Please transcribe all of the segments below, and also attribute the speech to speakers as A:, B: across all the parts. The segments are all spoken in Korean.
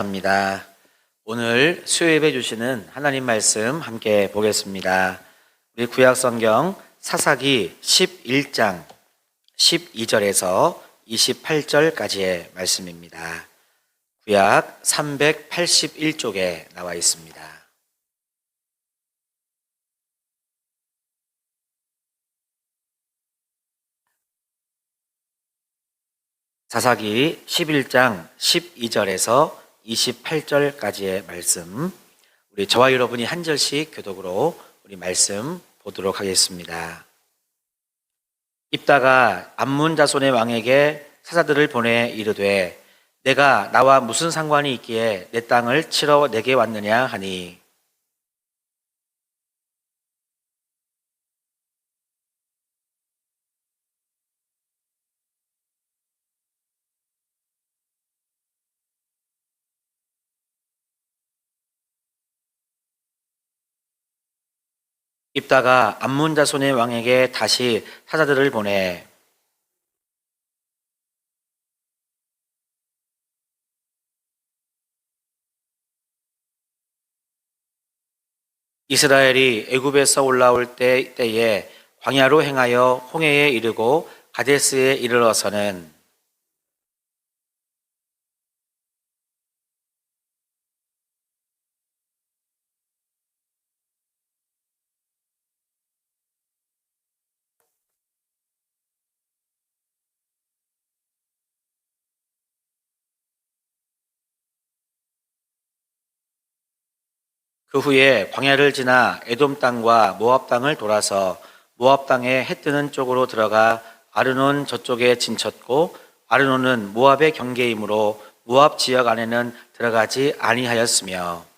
A: 합니다. 오늘 수요예배 주시는 하나님 말씀 함께 보겠습니다. 우리 구약성경 사사기 11장 12절에서 28절까지의 말씀입니다. 구약 381쪽에 나와 있습니다. 사사기 11장 12절에서 28절까지의 말씀, 우리 저와 여러분이 한 절씩 교독으로 우리 말씀 보도록 하겠습니다. 입다가 암몬 자손의 왕에게 사자들을 보내 이르되 내가 나와 무슨 상관이 있기에 내 땅을 치러 내게 왔느냐 하니, 입다가 암몬 자손의 왕에게 다시 사자들을 보내 이스라엘이 애굽에서 올라올 때에 광야로 행하여 홍해에 이르고 가데스에 이르러서는 그 후에 광야를 지나 에돔 땅과 모압 땅을 돌아서 모압 땅에 해 뜨는 쪽으로 들어가 아르논 저쪽에 진쳤고, 아르논은 모압의 경계이므로 모압 지역 안에는 들어가지 아니하였으며,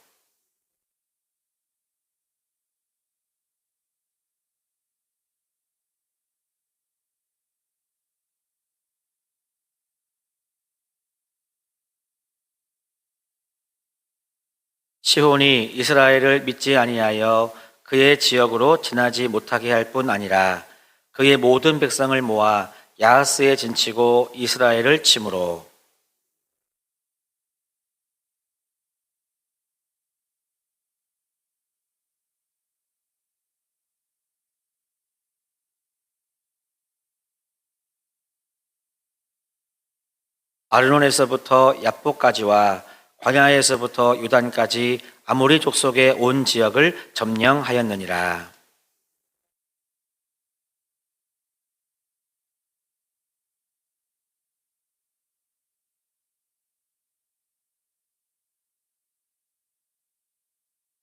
A: 시혼이 이스라엘을 믿지 아니하여 그의 지역으로 지나지 못하게 할 뿐 아니라 그의 모든 백성을 모아 야하스에 진치고 이스라엘을 치므로, 아르논에서부터 야복까지와 광야에서부터 요단까지 아모리 족속의 온 지역을 점령하였느니라.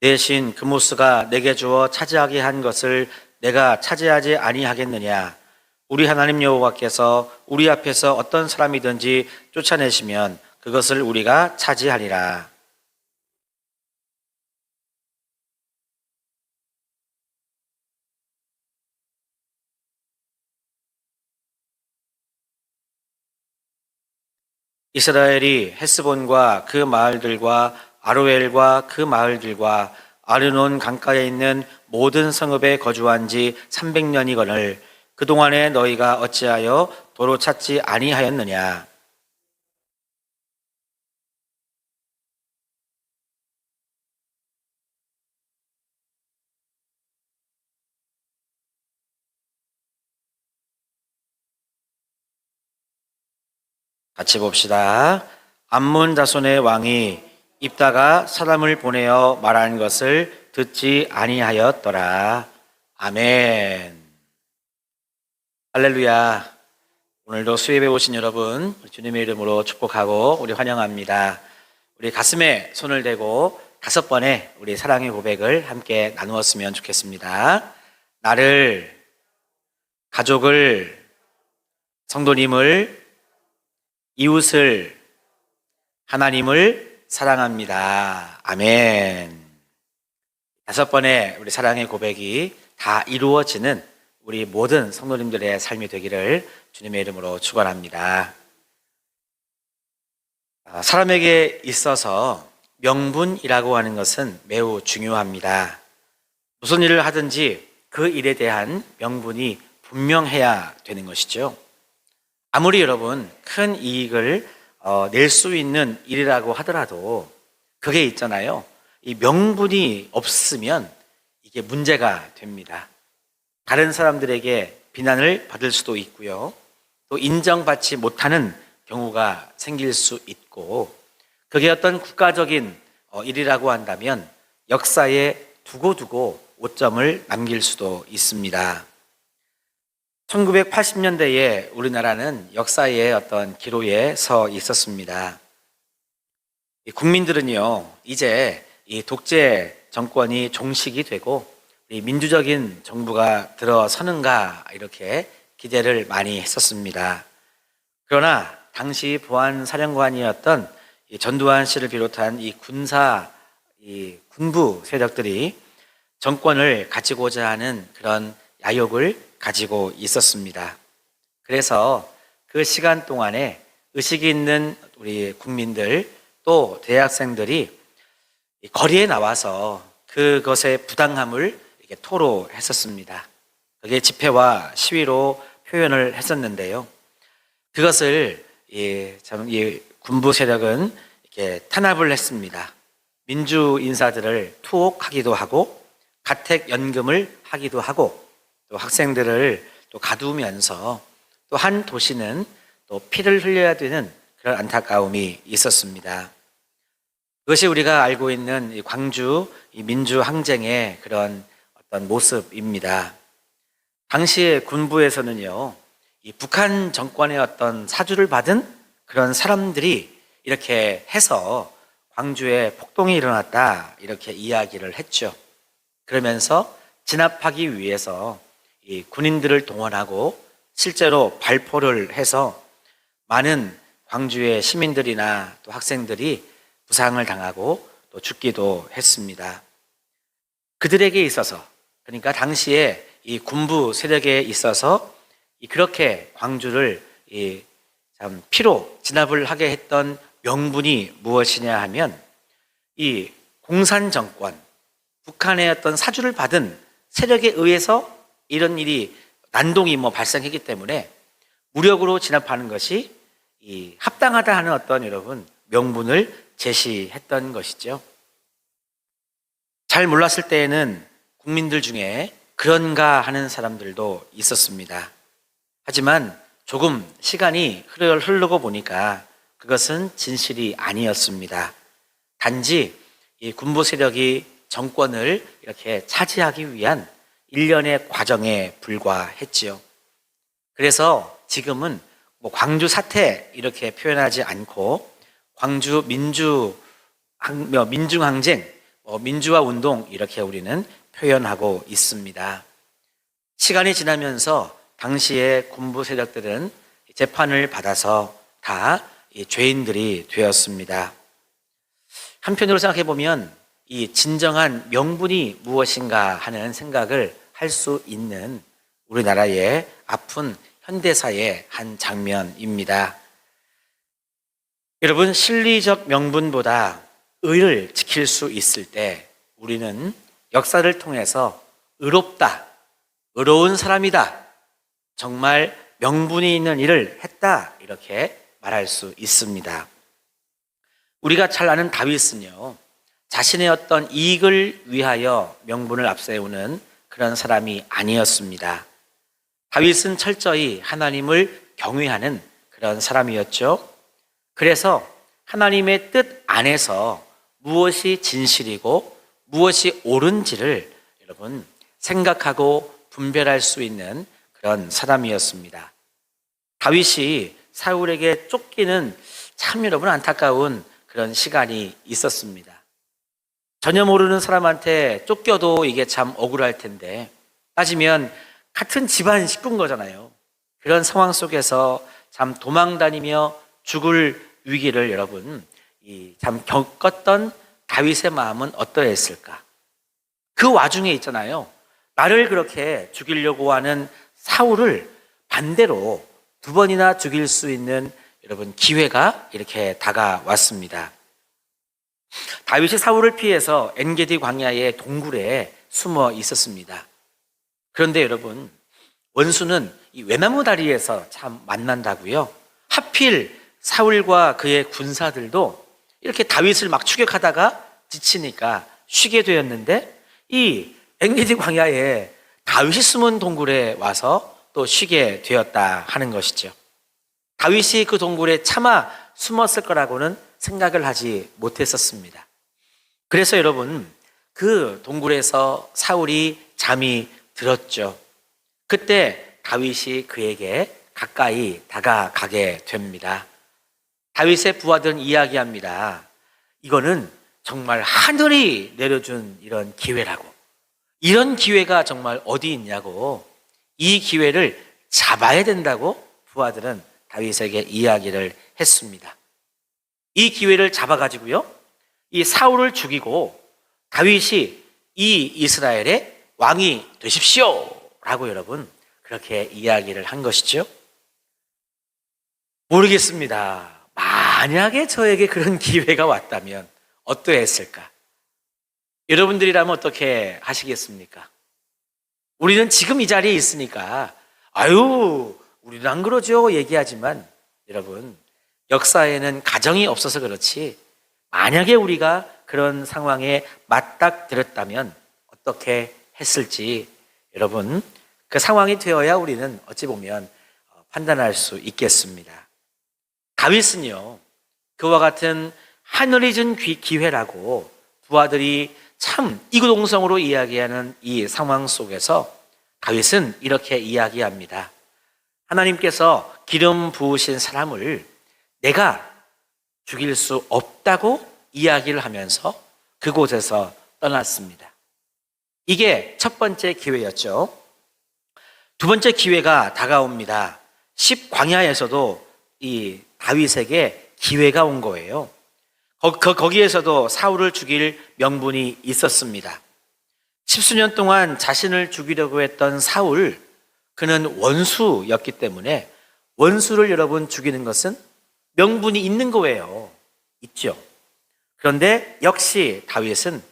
A: 대신 그모스가 내게 주어 차지하게 한 것을 내가 차지하지 아니하겠느냐? 우리 하나님 여호와께서 우리 앞에서 어떤 사람이든지 쫓아내시면 그것을 우리가 차지하리라. 이스라엘이 헤스본과 그 마을들과 아로엘과 그 마을들과 아르논 강가에 있는 모든 성읍에 거주한 지 300년이거늘 그동안에 너희가 어찌하여 도로 찾지 아니하였느냐? 같이 봅시다. 암몬 자손의 왕이 입다가 사람을 보내어 말한 것을 듣지 아니하였더라. 아멘. 할렐루야. 오늘도 수예배 오신 여러분, 주님의 이름으로 축복하고 우리 환영합니다. 우리 가슴에 손을 대고 5번의 우리 사랑의 고백을 함께 나누었으면 좋겠습니다. 나를, 가족을, 성도님을, 이웃을, 하나님을 사랑합니다. 아멘. 5번의 우리 사랑의 고백이 다 이루어지는 우리 모든 성도님들의 삶이 되기를 주님의 이름으로 축원합니다. 사람에게 있어서 명분이라고 하는 것은 매우 중요합니다. 무슨 일을 하든지 그 일에 대한 명분이 분명해야 되는 것이죠. 아무리 여러분 큰 이익을 낼 수 있는 일이라고 하더라도 그게 있잖아요. 이 명분이 없으면 이게 문제가 됩니다. 다른 사람들에게 비난을 받을 수도 있고요. 또 인정받지 못하는 경우가 생길 수 있고, 그게 어떤 국가적인 일이라고 한다면 역사에 두고두고 오점을 남길 수도 있습니다. 1980년대에 우리나라는 역사의 어떤 기로에 서 있었습니다. 국민들은요, 이제 이 독재 정권이 종식이 되고 민주적인 정부가 들어서는가 이렇게 기대를 많이 했었습니다. 그러나 당시 보안사령관이었던 전두환 씨를 비롯한 이 군부 세력들이 정권을 가지고자 하는 그런 야욕을 가지고 있었습니다. 그래서 그 시간 동안에 의식이 있는 우리 국민들 또 대학생들이 거리에 나와서 그것의 부당함을 이렇게 토로했었습니다. 그게 집회와 시위로 표현을 했었는데요. 그것을 이 군부 세력은 이렇게 탄압을 했습니다. 민주 인사들을 투옥하기도 하고 가택연금을 하기도 하고 또 학생들을 또 가두면서 또 한 도시는 또 피를 흘려야 되는 그런 안타까움이 있었습니다. 그것이 우리가 알고 있는 이 광주 이 민주항쟁의 그런 어떤 모습입니다. 당시에 군부에서는요, 이 북한 정권의 어떤 사주를 받은 그런 사람들이 이렇게 해서 광주에 폭동이 일어났다 이렇게 이야기를 했죠. 그러면서 진압하기 위해서 이 군인들을 동원하고 실제로 발포를 해서 많은 광주의 시민들이나 또 학생들이 부상을 당하고 또 죽기도 했습니다. 그들에게 있어서, 그러니까 당시에 이 군부 세력에 있어서 그렇게 광주를 참 피로 진압을 하게 했던 명분이 무엇이냐 하면 이 공산 정권, 북한의 어떤 사주를 받은 세력에 의해서 이런 일이 난동이 발생했기 때문에 무력으로 진압하는 것이 합당하다 하는 어떤 여러분 명분을 제시했던 것이죠. 잘 몰랐을 때에는 국민들 중에 그런가 하는 사람들도 있었습니다. 하지만 조금 시간이 흐르고 보니까 그것은 진실이 아니었습니다. 단지 이 군부 세력이 정권을 이렇게 차지하기 위한 일련의 과정에 불과했지요. 그래서 지금은 광주 사태 이렇게 표현하지 않고 광주 민중항쟁, 민주화 운동 이렇게 우리는 표현하고 있습니다. 시간이 지나면서 당시의 군부 세력들은 재판을 받아서 다 죄인들이 되었습니다. 한편으로 생각해 보면 이 진정한 명분이 무엇인가 하는 생각을 할 수 있는 우리나라의 아픈 현대사의 한 장면입니다. 여러분, 실리적 명분보다 의를 지킬 수 있을 때 우리는 역사를 통해서 의롭다, 의로운 사람이다, 정말 명분이 있는 일을 했다 이렇게 말할 수 있습니다. 우리가 잘 아는 다윗은요, 자신의 어떤 이익을 위하여 명분을 앞세우는 그런 사람이 아니었습니다. 다윗은 철저히 하나님을 경외하는 그런 사람이었죠. 그래서 하나님의 뜻 안에서 무엇이 진실이고 무엇이 옳은지를 여러분 생각하고 분별할 수 있는 그런 사람이었습니다. 다윗이 사울에게 쫓기는 참 여러분 안타까운 그런 시간이 있었습니다. 전혀 모르는 사람한테 쫓겨도 이게 참 억울할 텐데 따지면 같은 집안 식구인 거잖아요. 그런 상황 속에서 참 도망다니며 죽을 위기를 여러분 참 겪었던 다윗의 마음은 어떠했을까? 그 와중에 있잖아요. 나를 그렇게 죽이려고 하는 사울을 반대로 두 번이나 죽일 수 있는 여러분 기회가 이렇게 다가왔습니다. 다윗이 사울을 피해서 엔게디 광야의 동굴에 숨어 있었습니다. 그런데 여러분 원수는 이 외나무 다리에서 참 만난다고요. 하필 사울과 그의 군사들도 이렇게 다윗을 막 추격하다가 지치니까 쉬게 되었는데, 이 엔게디 광야에 다윗이 숨은 동굴에 와서 또 쉬게 되었다 하는 것이죠. 다윗이 그 동굴에 차마 숨었을 거라고는 생각을 하지 못했었습니다. 그래서 여러분, 그 동굴에서 사울이 잠이 들었죠. 그때 다윗이 그에게 가까이 다가가게 됩니다. 다윗의 부하들은 이야기합니다. 이거는 정말 하늘이 내려준 이런 기회라고. 이런 기회가 정말 어디 있냐고. 이 기회를 잡아야 된다고 부하들은 다윗에게 이야기를 했습니다. 이 기회를 잡아가지고요, 이 사울을 죽이고 다윗이 이 이스라엘의 왕이 되십시오 라고 여러분 그렇게 이야기를 한 것이죠. 모르겠습니다. 만약에 저에게 그런 기회가 왔다면 어떠했을까? 여러분들이라면 어떻게 하시겠습니까? 우리는 지금 이 자리에 있으니까 아유 우리는 안 그러죠 얘기하지만, 여러분 역사에는 가정이 없어서 그렇지 만약에 우리가 그런 상황에 맞닥뜨렸다면 어떻게 했을지, 여러분 그 상황이 되어야 우리는 어찌 보면 판단할 수 있겠습니다. 다윗은요, 그와 같은 하늘이 준 기회라고 부하들이 참 이구동성으로 이야기하는 이 상황 속에서 다윗은 이렇게 이야기합니다. 하나님께서 기름 부으신 사람을 내가 죽일 수 없다고 이야기를 하면서 그곳에서 떠났습니다. 이게 첫 번째 기회였죠. 두 번째 기회가 다가옵니다. 10광야에서도 이 다윗에게 기회가 온 거예요. 거기에서도 사울을 죽일 명분이 있었습니다. 10수년 동안 자신을 죽이려고 했던 사울, 그는 원수였기 때문에 원수를 여러분 죽이는 것은 명분이 있는 거예요. 있죠. 그런데 역시 다윗은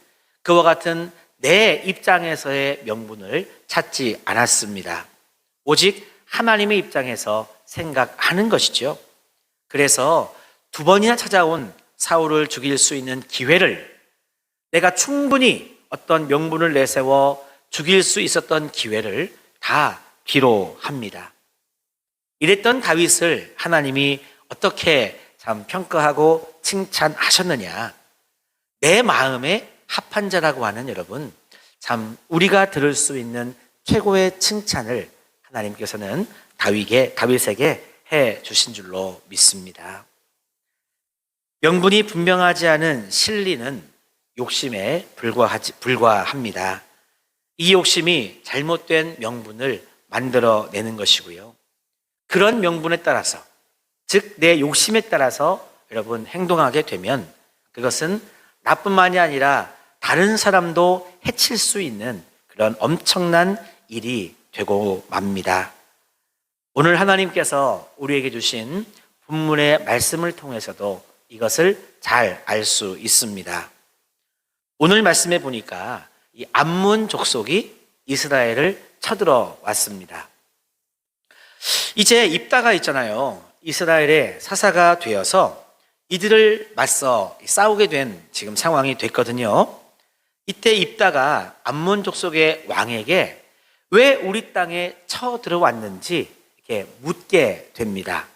A: 그와 같은 내 입장에서의 명분을 찾지 않았습니다. 오직 하나님의 입장에서 생각하는 것이죠. 그래서 두 번이나 찾아온 사울을 죽일 수 있는 기회를, 내가 충분히 어떤 명분을 내세워 죽일 수 있었던 기회를 다 기로합니다. 이랬던 다윗을 하나님이 어떻게 참 평가하고 칭찬하셨느냐. 내 마음에 합한 자라고 하는, 여러분 참 우리가 들을 수 있는 최고의 칭찬을 하나님께서는 다윗에게 해 주신 줄로 믿습니다. 명분이 분명하지 않은 실리는 욕심에 불과합니다. 이 욕심이 잘못된 명분을 만들어내는 것이고요. 그런 명분에 따라서, 즉 내 욕심에 따라서 여러분 행동하게 되면 그것은 나뿐만이 아니라 다른 사람도 해칠 수 있는 그런 엄청난 일이 되고 맙니다. 오늘 하나님께서 우리에게 주신 본문의 말씀을 통해서도 이것을 잘 알 수 있습니다. 오늘 말씀에 보니까 이 암몬 족속이 이스라엘을 쳐들어 왔습니다. 이제 입다가 있잖아요. 이스라엘의 사사가 되어서 이들을 맞서 싸우게 된 지금 상황이 됐거든요. 이때 입다가 암몬 족속의 왕에게 왜 우리 땅에 쳐들어왔는지 이렇게 묻게 됩니다.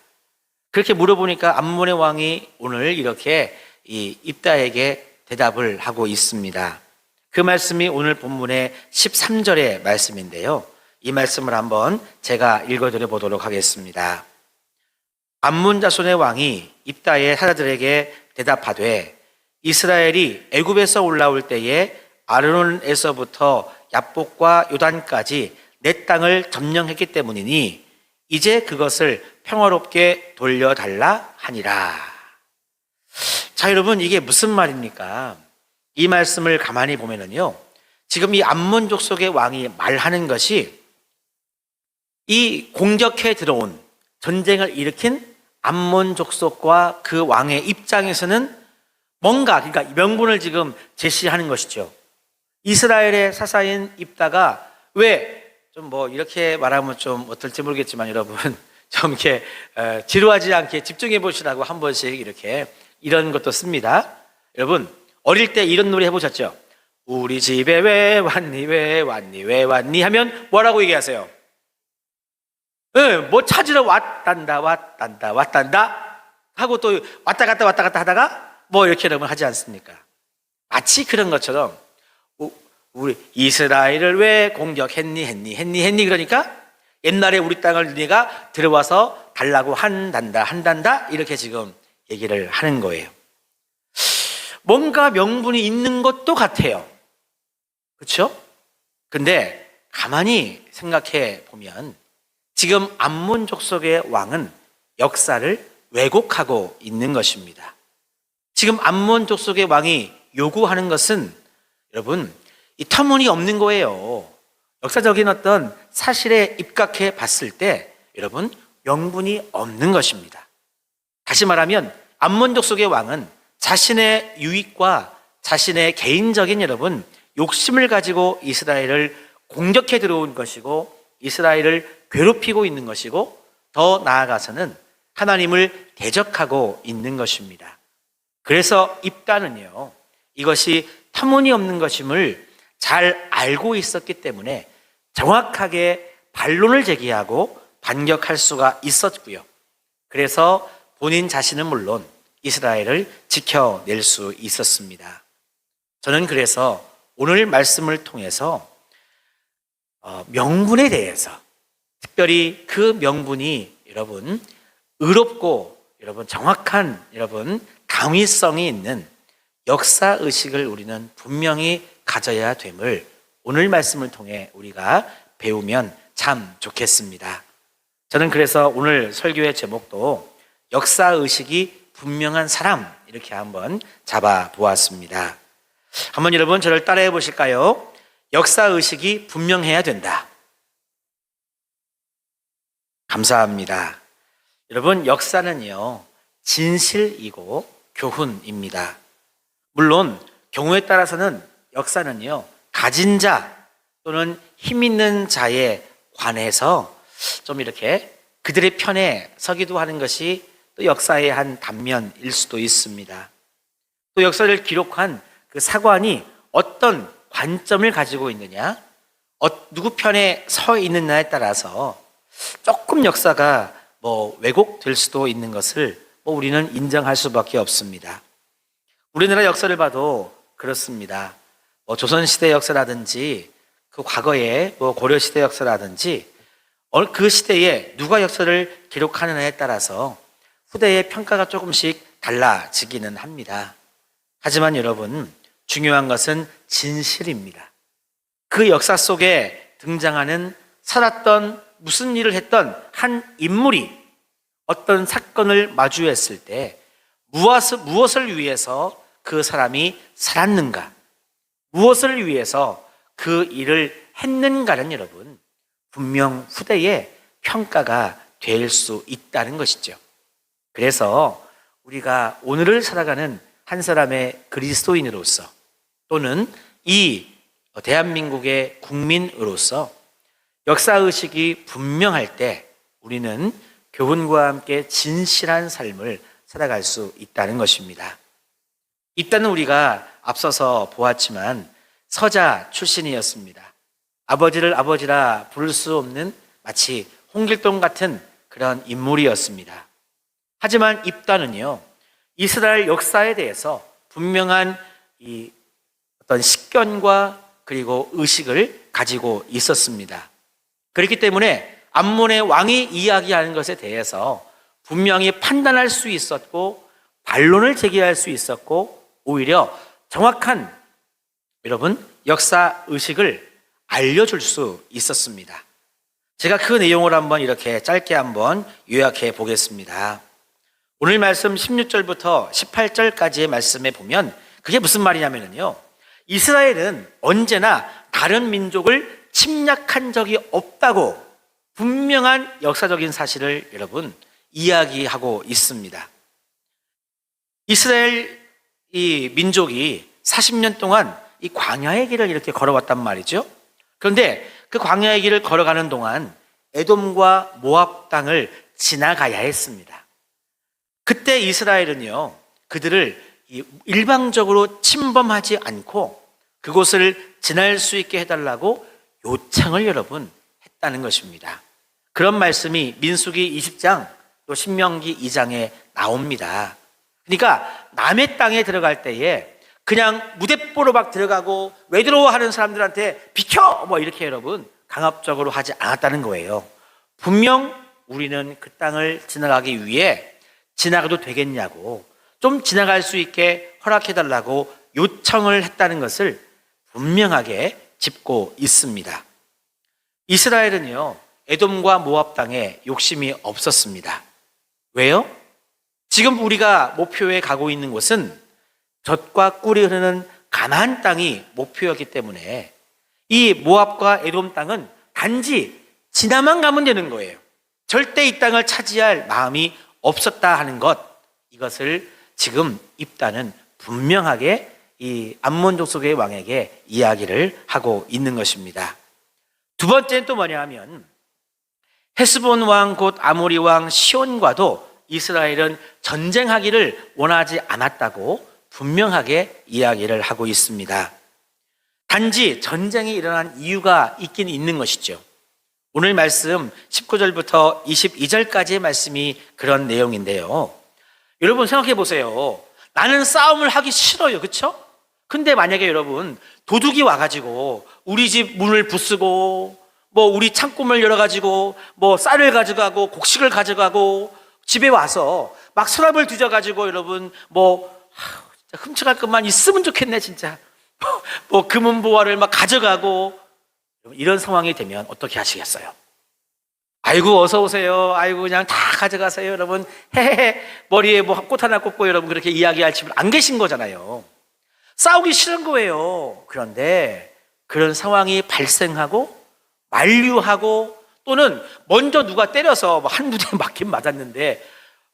A: 그렇게 물어보니까 암몬의 왕이 오늘 이렇게 이 입다에게 대답을 하고 있습니다. 그 말씀이 오늘 본문의 13절의 말씀인데요. 이 말씀을 한번 제가 읽어드려 보도록 하겠습니다. 암몬 자손의 왕이 입다의 사자들에게 대답하되 이스라엘이 애굽에서 올라올 때에 아르논에서부터 야복과 요단까지 내 땅을 점령했기 때문이니 이제 그것을 평화롭게 돌려달라 하니라. 자, 여러분 이게 무슨 말입니까? 이 말씀을 가만히 보면은요, 지금 이 암몬 족속의 왕이 말하는 것이 이 공격해 들어온, 전쟁을 일으킨 암몬 족속과 그 왕의 입장에서는 뭔가, 그러니까 명분을 지금 제시하는 것이죠. 이스라엘의 사사인 입다가 왜 좀 뭐 이렇게 말하면 좀 어떨지 모르겠지만 여러분 좀 이렇게 지루하지 않게 집중해 보시라고 한 번씩 이렇게 이런 것도 씁니다. 여러분, 어릴 때 이런 놀이 해보셨죠? 우리 집에 왜 왔니, 왜 왔니, 왜 왔니 하면 뭐라고 얘기하세요? 네, 뭐 찾으러 왔단다 하고 또 왔다 갔다 하다가 뭐 이렇게 여러분 하지 않습니까? 마치 그런 것처럼 우리 이스라엘을 왜 공격했니 그러니까 옛날에 우리 땅을 네가 들어와서 달라고 한단다 이렇게 지금 얘기를 하는 거예요. 뭔가 명분이 있는 것도 같아요. 그렇죠? 근데 가만히 생각해 보면 지금 암몬 족속의 왕은 역사를 왜곡하고 있는 것입니다. 지금 암몬 족속의 왕이 요구하는 것은 여러분 이 터무니없는 거예요. 역사적인 어떤 사실에 입각해 봤을 때 여러분 명분이 없는 것입니다. 다시 말하면 암몬 족속의 왕은 자신의 유익과 자신의 개인적인 여러분 욕심을 가지고 이스라엘을 공격해 들어온 것이고 이스라엘을 괴롭히고 있는 것이고 더 나아가서는 하나님을 대적하고 있는 것입니다. 그래서 입다는요 이것이 터무니없는 것임을 잘 알고 있었기 때문에 정확하게 반론을 제기하고 반격할 수가 있었고요. 그래서 본인 자신은 물론 이스라엘을 지켜낼 수 있었습니다. 저는 그래서 오늘 말씀을 통해서 명분에 대해서 특별히 그 명분이 여러분 의롭고 여러분 정확한 여러분 당위성이 있는 역사 의식을 우리는 분명히 가져야 됨을 오늘 말씀을 통해 우리가 배우면 참 좋겠습니다. 저는 그래서 오늘 설교의 제목도 역사 의식이 분명한 사람 이렇게 한번 잡아 보았습니다. 한번 여러분 저를 따라해 보실까요? 역사 의식이 분명해야 된다. 감사합니다. 여러분 역사는요 진실이고 교훈입니다. 물론 경우에 따라서는 역사는요 가진 자 또는 힘 있는 자에 관해서 좀 이렇게 그들의 편에 서기도 하는 것이 또 역사의 한 단면일 수도 있습니다. 또 역사를 기록한 그 사관이 어떤 관점을 가지고 있느냐, 누구 편에 서 있느냐에 따라서 조금 역사가 왜곡될 수도 있는 것을 우리는 인정할 수밖에 없습니다. 우리나라 역사를 봐도 그렇습니다. 조선시대 역사라든지 그 과거의 고려시대 역사라든지 그 시대에 누가 역사를 기록하느냐에 따라서 후대의 평가가 조금씩 달라지기는 합니다. 하지만 여러분 중요한 것은 진실입니다. 그 역사 속에 등장하는 살았던 무슨 일을 했던 한 인물이 어떤 사건을 마주했을 때 무엇을 위해서 그 사람이 살았는가, 무엇을 위해서 그 일을 했는가는 여러분 분명 후대의 평가가 될 수 있다는 것이죠. 그래서 우리가 오늘을 살아가는 한 사람의 그리스도인으로서 또는 이 대한민국의 국민으로서 역사의식이 분명할 때 우리는 교훈과 함께 진실한 삶을 살아갈 수 있다는 것입니다. 이때는 우리가 앞서서 보았지만 서자 출신이었습니다. 아버지를 아버지라 부를 수 없는 마치 홍길동 같은 그런 인물이었습니다. 하지만 입다는요 이스라엘 역사에 대해서 분명한 이 어떤 식견과 그리고 의식을 가지고 있었습니다. 그렇기 때문에 암몬의 왕이 이야기하는 것에 대해서 분명히 판단할 수 있었고 반론을 제기할 수 있었고 오히려 정확한 여러분 역사 의식을 알려줄 수 있었습니다. 제가 그 내용을 한번 이렇게 짧게 한번 요약해 보겠습니다. 오늘 말씀 16절부터 18절까지의 말씀에 보면 그게 무슨 말이냐면요 이스라엘은 언제나 다른 민족을 침략한 적이 없다고 분명한 역사적인 사실을 여러분 이야기하고 있습니다. 이스라엘 이 민족이 40년 동안 이 광야의 길을 이렇게 걸어왔단 말이죠. 그런데 그 광야의 길을 걸어가는 동안 에돔과 모압 땅을 지나가야 했습니다. 그때 이스라엘은요, 그들을 일방적으로 침범하지 않고 그곳을 지날 수 있게 해달라고 요청을 여러분 했다는 것입니다. 그런 말씀이 민수기 20장 또 신명기 2장에 나옵니다. 그러니까 남의 땅에 들어갈 때에 그냥 무대뽀로 막 들어가고 왜 들어와 하는 사람들한테 비켜! 뭐 이렇게 여러분 강압적으로 하지 않았다는 거예요. 분명 우리는 그 땅을 지나가기 위해 지나가도 되겠냐고 좀 지나갈 수 있게 허락해달라고 요청을 했다는 것을 분명하게 짚고 있습니다. 이스라엘은요, 에돔과 모압 땅에 욕심이 없었습니다. 왜요? 지금 우리가 목표에 가고 있는 곳은 젖과 꿀이 흐르는 가나안 땅이 목표였기 때문에 이 모압과 에돔 땅은 단지 지나만 가면 되는 거예요. 절대 이 땅을 차지할 마음이 없었다 하는 것, 이것을 지금 입다는 분명하게 이 암몬 족속의 왕에게 이야기를 하고 있는 것입니다. 두 번째는 또 뭐냐 하면 헤스본 왕 곧 아모리 왕 시온과도 이스라엘은 전쟁하기를 원하지 않았다고 분명하게 이야기를 하고 있습니다. 단지 전쟁이 일어난 이유가 있긴 있는 것이죠. 오늘 말씀 19절부터 22절까지의 말씀이 그런 내용인데요. 여러분 생각해 보세요. 나는 싸움을 하기 싫어요. 그렇죠? 근데 만약에 여러분 도둑이 와가지고 우리 집 문을 부수고 뭐 우리 창고문을 열어가지고 뭐 쌀을 가져가고 곡식을 가져가고 집에 와서 막 서랍을 뒤져가지고 여러분 진짜 훔쳐갈 것만 있으면 좋겠네 진짜 뭐 금은보화를 막 가져가고 이런 상황이 되면 어떻게 하시겠어요? 아이고 어서 오세요. 아이고 그냥 다 가져가세요. 여러분 헤헤헤 머리에 뭐 꽃 하나 꽂고 여러분 그렇게 이야기할 집은 안 계신 거잖아요. 싸우기 싫은 거예요. 그런데 그런 상황이 발생하고 만류하고 또는 먼저 누가 때려서 한 부대 맞긴 맞았는데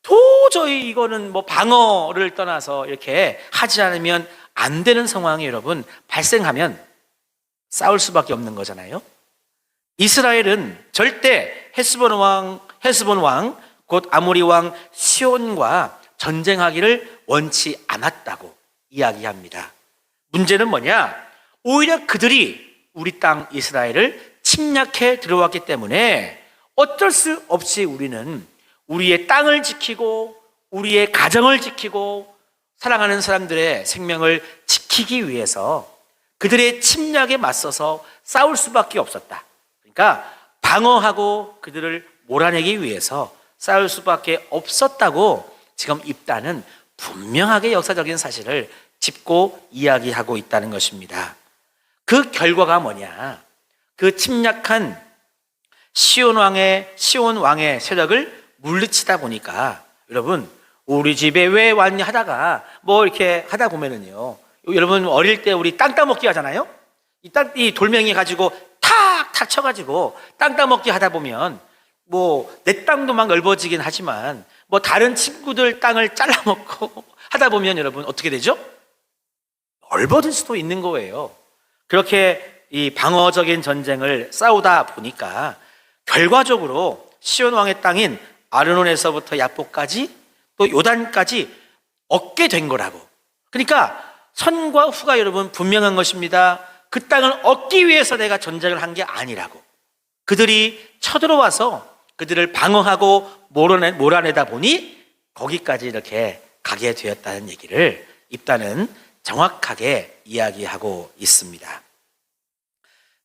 A: 도저히 이거는 뭐 방어를 떠나서 이렇게 하지 않으면 안 되는 상황이 여러분 발생하면 싸울 수밖에 없는 거잖아요. 이스라엘은 절대 헤스본 왕 곧 아모리 왕 시온과 전쟁하기를 원치 않았다고 이야기합니다. 문제는 뭐냐? 오히려 그들이 우리 땅 이스라엘을 침략해 들어왔기 때문에 어쩔 수 없이 우리는 우리의 땅을 지키고 우리의 가정을 지키고 사랑하는 사람들의 생명을 지키기 위해서 그들의 침략에 맞서서 싸울 수밖에 없었다. 그러니까 방어하고 그들을 몰아내기 위해서 싸울 수밖에 없었다고 지금 입단은 분명하게 역사적인 사실을 짚고 이야기하고 있다는 것입니다. 그 결과가 뭐냐? 그 침략한 시온 왕의 세력을 물리치다 보니까 여러분 우리 집에 왜 왔냐 하다가 뭐 이렇게 하다 보면은요, 여러분 어릴 때 우리 땅 따먹기 하잖아요. 이 돌멩이 가지고 탁 쳐가지고 땅 따먹기 하다 보면 뭐 내 땅도 막 넓어지긴 하지만 뭐 다른 친구들 땅을 잘라먹고 하다 보면 여러분 어떻게 되죠? 넓어질 수도 있는 거예요. 그렇게 이 방어적인 전쟁을 싸우다 보니까 결과적으로 시온 왕의 땅인 아르논에서부터 야복까지 또 요단까지 얻게 된 거라고. 그러니까 선과 후가 여러분 분명한 것입니다. 그 땅을 얻기 위해서 내가 전쟁을 한 게 아니라고. 그들이 쳐들어와서 그들을 방어하고 몰아내다 보니 거기까지 이렇게 가게 되었다는 얘기를 입단은 정확하게 이야기하고 있습니다.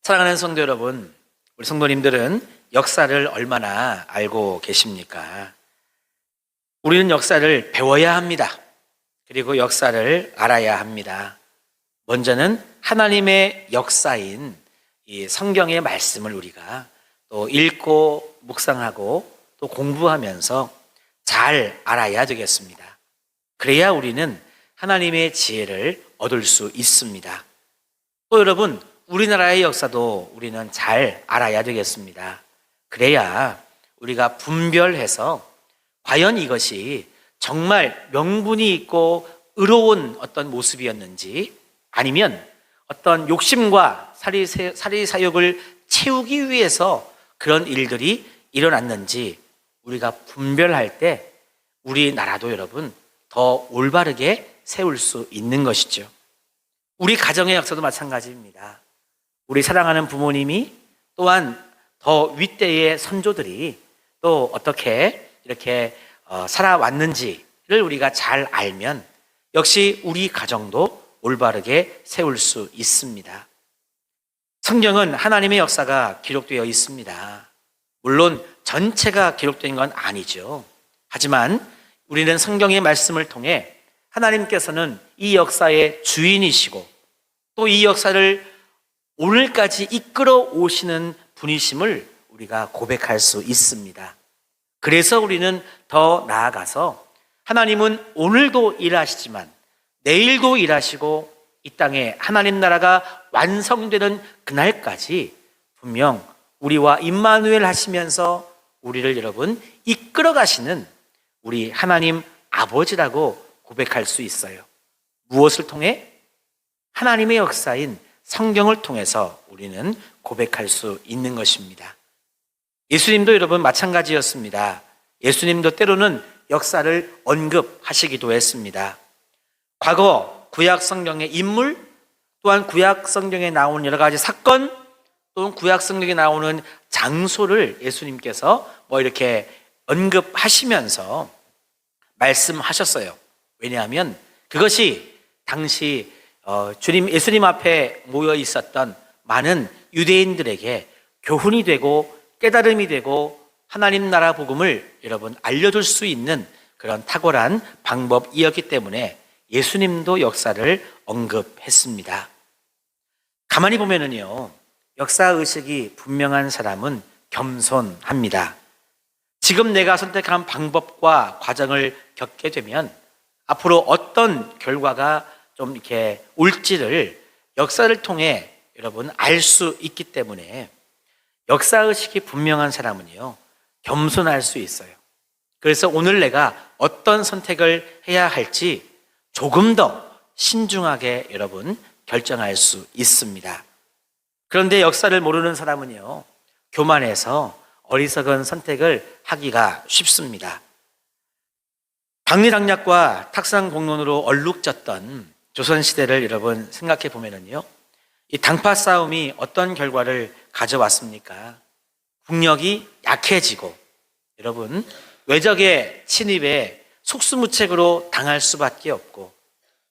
A: 사랑하는 성도 여러분, 우리 성도님들은 역사를 얼마나 알고 계십니까? 우리는 역사를 배워야 합니다. 그리고 역사를 알아야 합니다. 먼저는 하나님의 역사인 이 성경의 말씀을 우리가 또 읽고 묵상하고 또 공부하면서 잘 알아야 되겠습니다. 그래야 우리는 하나님의 지혜를 얻을 수 있습니다. 또 여러분, 우리나라의 역사도 우리는 잘 알아야 되겠습니다. 그래야 우리가 분별해서 과연 이것이 정말 명분이 있고 의로운 어떤 모습이었는지 아니면 어떤 욕심과 사리사욕을 채우기 위해서 그런 일들이 일어났는지 우리가 분별할 때 우리나라도 여러분 더 올바르게 세울 수 있는 것이죠. 우리 가정의 역사도 마찬가지입니다. 우리 사랑하는 부모님이 또한 더 윗대의 선조들이 또 어떻게 이렇게 살아왔는지를 우리가 잘 알면 역시 우리 가정도 올바르게 세울 수 있습니다. 성경은 하나님의 역사가 기록되어 있습니다. 물론 전체가 기록된 건 아니죠. 하지만 우리는 성경의 말씀을 통해 하나님께서는 이 역사의 주인이시고 또 이 역사를 오늘까지 이끌어 오시는 분이심을 우리가 고백할 수 있습니다. 그래서 우리는 더 나아가서 하나님은 오늘도 일하시지만 내일도 일하시고 이 땅에 하나님 나라가 완성되는 그날까지 분명 우리와 임마누엘 하시면서 우리를 여러분 이끌어 가시는 우리 하나님 아버지라고 고백할 수 있어요. 무엇을 통해? 하나님의 역사인 성경을 통해서 우리는 고백할 수 있는 것입니다. 예수님도 여러분 마찬가지였습니다. 예수님도 때로는 역사를 언급하시기도 했습니다. 과거 구약 성경의 인물 또한 구약 성경에 나오는 여러 가지 사건 또는 구약 성경에 나오는 장소를 예수님께서 이렇게 언급하시면서 말씀하셨어요. 왜냐하면 그것이 당시 예수님 앞에 모여 있었던 많은 유대인들에게 교훈이 되고 깨달음이 되고 하나님 나라 복음을 여러분 알려줄 수 있는 그런 탁월한 방법이었기 때문에 예수님도 역사를 언급했습니다. 가만히 보면은요, 역사의식이 분명한 사람은 겸손합니다. 지금 내가 선택한 방법과 과정을 겪게 되면 앞으로 어떤 결과가 좀 이렇게 올지를 역사를 통해 여러분 알 수 있기 때문에 역사의식이 분명한 사람은요, 겸손할 수 있어요. 그래서 오늘 내가 어떤 선택을 해야 할지 조금 더 신중하게 여러분 결정할 수 있습니다. 그런데 역사를 모르는 사람은요, 교만해서 어리석은 선택을 하기가 쉽습니다. 박리당략과 탁상공론으로 얼룩졌던 조선시대를 여러분 생각해 보면은요, 이 당파 싸움이 어떤 결과를 가져왔습니까? 국력이 약해지고 여러분 외적의 침입에 속수무책으로 당할 수밖에 없고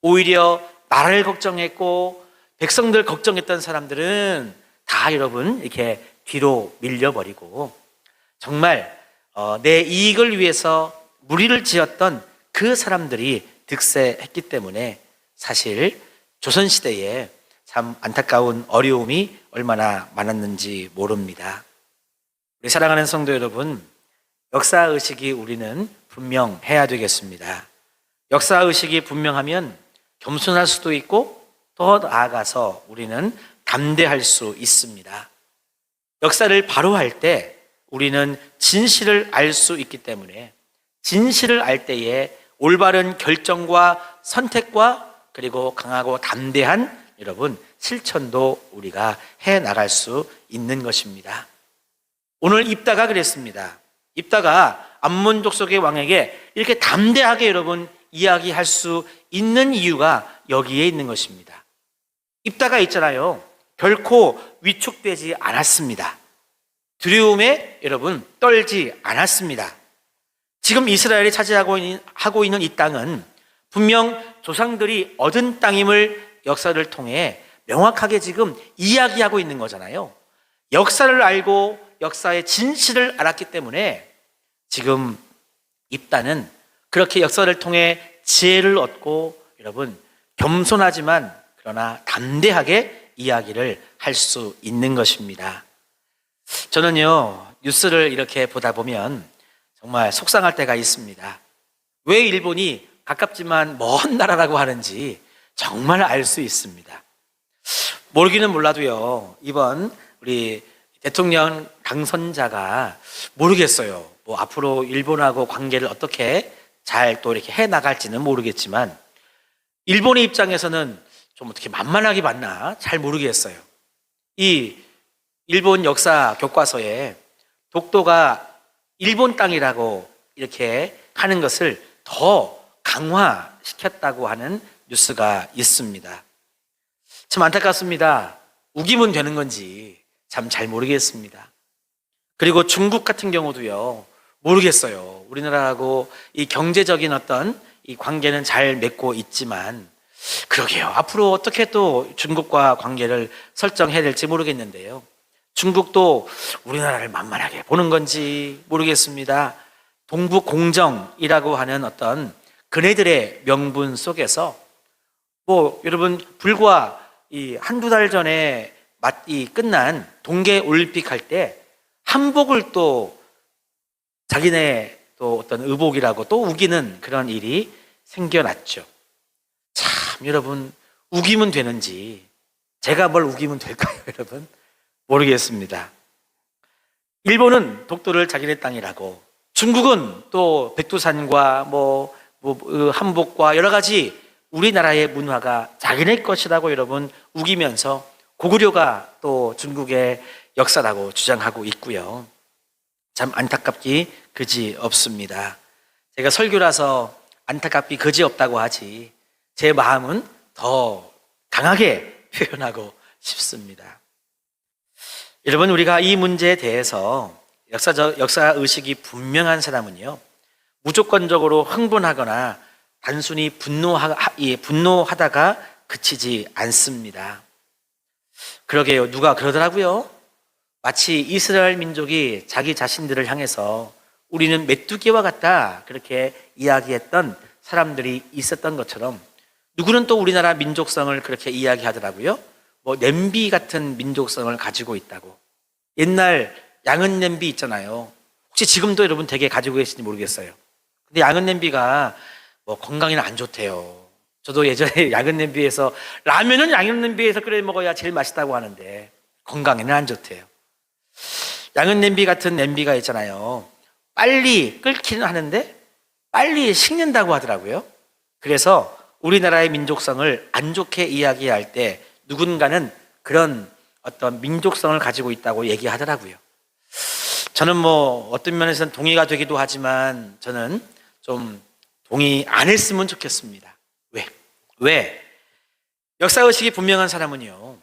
A: 오히려 나라를 걱정했고 백성들 걱정했던 사람들은 다 여러분 이렇게 뒤로 밀려버리고 정말 내 이익을 위해서 무리를 지었던 그 사람들이 득세했기 때문에 사실 조선시대에 참 안타까운 어려움이 얼마나 많았는지 모릅니다. 우리 사랑하는 성도 여러분, 역사의식이 우리는 분명해야 되겠습니다. 역사의식이 분명하면 겸손할 수도 있고 더 나아가서 우리는 담대할 수 있습니다. 역사를 바로 할 때 우리는 진실을 알 수 있기 때문에 진실을 알 때에 올바른 결정과 선택과 그리고 강하고 담대한 여러분 실천도 우리가 해 나갈 수 있는 것입니다. 오늘 입다가 그랬습니다. 입다가 암몬 족속의 왕에게 이렇게 담대하게 여러분 이야기할 수 있는 이유가 여기에 있는 것입니다. 입다가 있잖아요. 결코 위축되지 않았습니다. 두려움에 여러분 떨지 않았습니다. 지금 이스라엘이 차지하고 있는 이 땅은 분명 조상들이 얻은 땅임을 역사를 통해 명확하게 지금 이야기하고 있는 거잖아요. 역사를 알고 역사의 진실을 알았기 때문에 지금 입다는 그렇게 역사를 통해 지혜를 얻고 여러분 겸손하지만 그러나 담대하게 이야기를 할 수 있는 것입니다. 저는요, 뉴스를 이렇게 보다 보면 정말 속상할 때가 있습니다. 왜 일본이 가깝지만 먼 나라라고 하는지 정말 알 수 있습니다. 모르기는 몰라도요, 이번 우리 대통령 당선자가 모르겠어요. 앞으로 일본하고 관계를 어떻게 잘 또 이렇게 해 나갈지는 모르겠지만 일본의 입장에서는 좀 어떻게 만만하게 봤나 잘 모르겠어요. 이 일본 역사 교과서에 독도가 일본 땅이라고 이렇게 하는 것을 더 강화시켰다고 하는 뉴스가 있습니다. 참 안타깝습니다. 우기면 되는 건지 참 잘 모르겠습니다. 그리고 중국 같은 경우도요, 모르겠어요. 우리나라하고 이 경제적인 어떤 이 관계는 잘 맺고 있지만, 그러게요. 앞으로 어떻게 또 중국과 관계를 설정해야 될지 모르겠는데요. 중국도 우리나라를 만만하게 보는 건지 모르겠습니다. 동북공정이라고 하는 어떤 그네들의 명분 속에서 여러분 불과 이 한두 달 전에 끝난 동계올림픽 할 때 한복을 또 자기네 또 어떤 의복이라고 또 우기는 그런 일이 생겨났죠. 참 여러분 우기면 되는지 제가 뭘 우기면 될까요, 여러분? 모르겠습니다. 일본은 독도를 자기네 땅이라고, 중국은 또 백두산과 한복과 여러 가지 우리나라의 문화가 자기네 것이라고 여러분 우기면서 고구려가 또 중국의 역사라고 주장하고 있고요. 참 안타깝기 그지 없습니다. 제가 설교라서 안타깝기 그지 없다고 하지 제 마음은 더 강하게 표현하고 싶습니다. 여러분, 우리가 이 문제에 대해서 역사 의식이 분명한 사람은요, 무조건적으로 흥분하거나 단순히 분노하다가 그치지 않습니다. 그러게요. 누가 그러더라고요. 마치 이스라엘 민족이 자기 자신들을 향해서 우리는 메뚜기와 같다 그렇게 이야기했던 사람들이 있었던 것처럼, 누구는 또 우리나라 민족성을 그렇게 이야기하더라고요. 냄비 같은 민족성을 가지고 있다고. 옛날 양은 냄비 있잖아요. 혹시 지금도 여러분 되게 가지고 계신지 모르겠어요. 근데 양은 냄비가 건강에는 안 좋대요. 저도 예전에 양은 냄비에서 라면은 양은 냄비에서 끓여 먹어야 제일 맛있다고 하는데 건강에는 안 좋대요. 양은 냄비 같은 냄비가 있잖아요. 빨리 끓기는 하는데 빨리 식는다고 하더라고요. 그래서 우리나라의 민족성을 안 좋게 이야기할 때 누군가는 그런 어떤 민족성을 가지고 있다고 얘기하더라고요. 저는 어떤 면에서는 동의가 되기도 하지만 저는 좀 동의 안 했으면 좋겠습니다. 왜? 역사의식이 분명한 사람은요,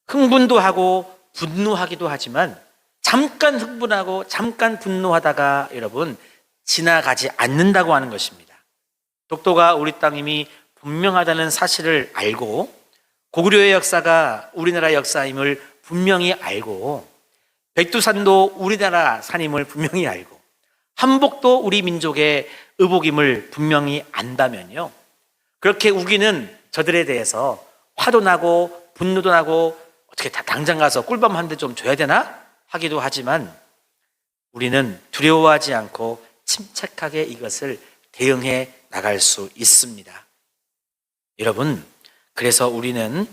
A: 흥분도 하고 분노하기도 하지만 잠깐 흥분하고 잠깐 분노하다가 여러분 지나가지 않는다고 하는 것입니다. 독도가 우리 땅임이 분명하다는 사실을 알고, 고구려의 역사가 우리나라 역사임을 분명히 알고, 백두산도 우리나라 산임을 분명히 알고, 한복도 우리 민족의 의복임을 분명히 안다면요, 그렇게 우기는 저들에 대해서 화도 나고 분노도 나고 어떻게 다 당장 가서 꿀밤 한 대 좀 줘야 되나 하기도 하지만, 우리는 두려워하지 않고 침착하게 이것을 대응해 나갈 수 있습니다. 여러분, 그래서 우리는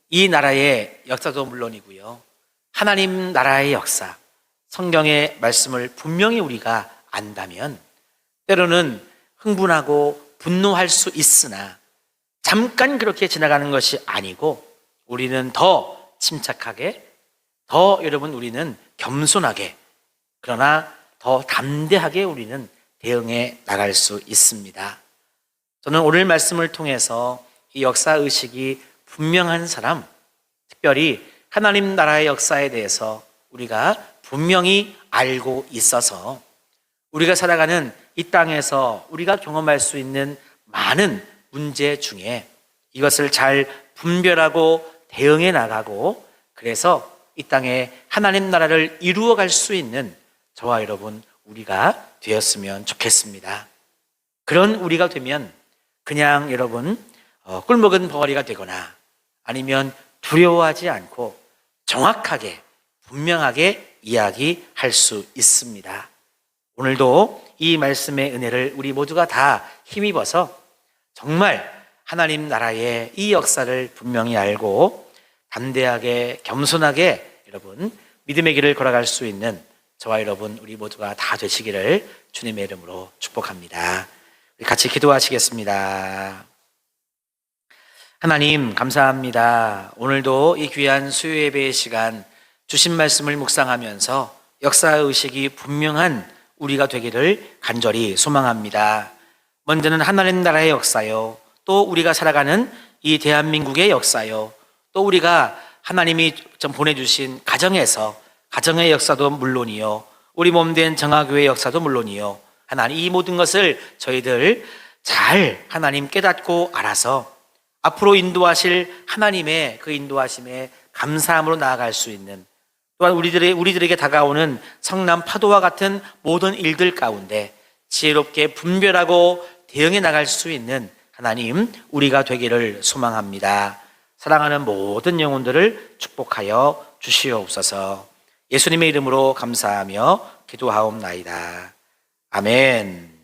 A: 이 나라의 역사도 물론이고요, 하나님 나라의 역사, 성경의 말씀을 분명히 우리가 안다면 때로는 흥분하고 분노할 수 있으나 잠깐 그렇게 지나가는 것이 아니고, 우리는 더 침착하게, 더 여러분 우리는 겸손하게, 그러나 더 담대하게 우리는 대응해 나갈 수 있습니다. 저는 오늘 말씀을 통해서 이 역사의식이 분명한 사람, 특별히 하나님 나라의 역사에 대해서 우리가 분명히 알고 있어서 우리가 살아가는 이 땅에서 우리가 경험할 수 있는 많은 문제 중에 이것을 잘 분별하고 대응해 나가고, 그래서 이 땅에 하나님 나라를 이루어갈 수 있는 저와 여러분 우리가 되었으면 좋겠습니다. 그런 우리가 되면 그냥 여러분 꿀먹은 벙어리가 되거나 아니면 두려워하지 않고 정확하게 분명하게 이야기할 수 있습니다. 오늘도 이 말씀의 은혜를 우리 모두가 다 힘입어서 정말 하나님 나라의 이 역사를 분명히 알고 담대하게 겸손하게 여러분 믿음의 길을 걸어갈 수 있는 저와 여러분 우리 모두가 다 되시기를 주님의 이름으로 축복합니다. 우리 같이 기도하시겠습니다. 하나님 감사합니다. 오늘도 이 귀한 수요 예배의 시간 주신 말씀을 묵상하면서 역사의식이 분명한 우리가 되기를 간절히 소망합니다. 먼저는 하나님 나라의 역사요, 또 우리가 살아가는 이 대한민국의 역사요, 또 우리가 하나님이 좀 보내주신 가정에서 가정의 역사도 물론이요, 우리 몸된 정화교회 역사도 물론이요, 하나님 이 모든 것을 저희들 잘 하나님 깨닫고 알아서 앞으로 인도하실 하나님의 그 인도하심에 감사함으로 나아갈 수 있는, 또한 우리들에게 다가오는 성남 파도와 같은 모든 일들 가운데 지혜롭게 분별하고 대응해 나갈 수 있는 하나님 우리가 되기를 소망합니다. 사랑하는 모든 영혼들을 축복하여 주시옵소서. 예수님의 이름으로 감사하며 기도하옵나이다. 아멘.